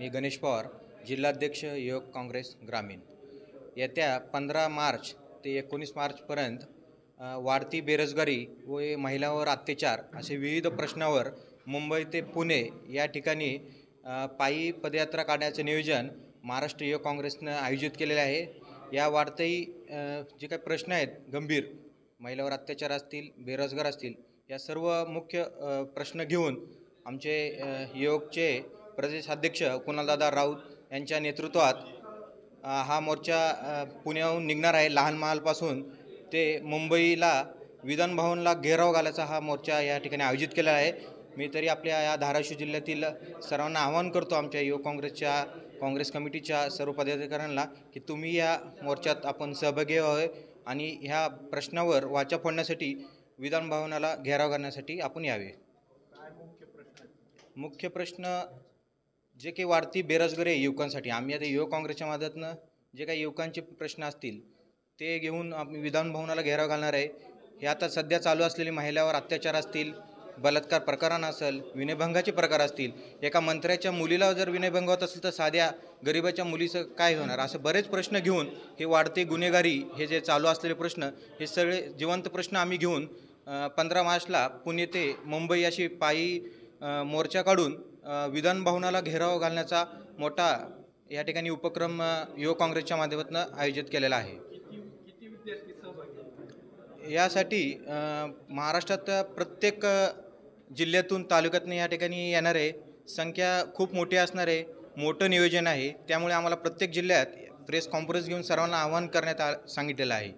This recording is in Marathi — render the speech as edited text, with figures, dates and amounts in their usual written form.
मी गणेश पवार, जिल्हाध्यक्ष युवक काँग्रेस ग्रामीण। येत्या 15 मार्च ते 19 मार्चपर्यंत वाढती बेरोजगारी व महिलांवर अत्याचार असे विविध प्रश्नावर मुंबई ते पुणे या ठिकाणी पायी पदयात्रा काढण्याचे नियोजन महाराष्ट्र युवक काँग्रेसनं आयोजित केलेले आहे। या वाढत्याही जे काही प्रश्न आहेत गंभीर, महिलांवर अत्याचार असतील, बेरोजगार असतील, या सर्व मुख्य प्रश्न घेऊन आमचे युवकचे प्रदेशाध्यक्ष कुणालदादा राऊत यांच्या नेतृत्वात हा मोर्चा पुण्याहून निघणार आहे। लहान महालपासून ते मुंबईला विधान भवनला घेराव घालायचा हा मोर्चा या ठिकाणी आयोजित केला आहे। मी तरी आपल्या या धाराशिव जिल्ह्यातील सर्वांना आवाहन करतो, आमच्या युवक काँग्रेसच्या काँग्रेस कमिटीच्या सर्व पदाधिकाऱ्यांना, की तुम्ही या मोर्चात आपण सहभागी व्हावे आणि ह्या प्रश्नावर वाचा फोडण्यासाठी विधान भवनाला घेराव घालण्यासाठी आपण यावे। मुख्य प्रश्न जे काही वाढती बेरोजगारी आहे युवकांसाठी, आम्ही आता युवक काँग्रेसच्या माध्यमातून जे काही युवकांचे प्रश्न असतील ते घेऊन आम्ही विधान भवनाला घेराव घालणार आहे। हे आता सध्या चालू असलेले महिलांवर अत्याचार असतील, बलात्कार प्रकरण असेल, विनयभंगाचे प्रकार असतील, एका मंत्र्याच्या मुलीला जर विनयभंग होत असेल तर साध्या गरिबाच्या मुलीचं काय होणार, असे बरेच प्रश्न घेऊन हे वाढते गुन्हेगारी, हे जे चालू असलेले प्रश्न, हे सगळे जिवंत प्रश्न आम्ही घेऊन 15 मार्चला पुणे ते मुंबई अशी पायी मोर्चा काढून विधान भवनाला घेराव घालण्याचा मोठा या ठिकाणी उपक्रम युवक काँग्रेसच्या माध्यमातून आयोजित केलेला आहे। यासाठी महाराष्ट्रात प्रत्येक जिल्ह्यातून तालुक्यातून या ठिकाणी येणारे संख्या खूप मोठी असणार आहे, मोठं नियोजन आहे। त्यामुळे आम्हाला प्रत्येक जिल्ह्यात प्रेस कॉन्फरन्स घेऊन सर्वांना आवाहन करण्यात सांगितलेलं आहे।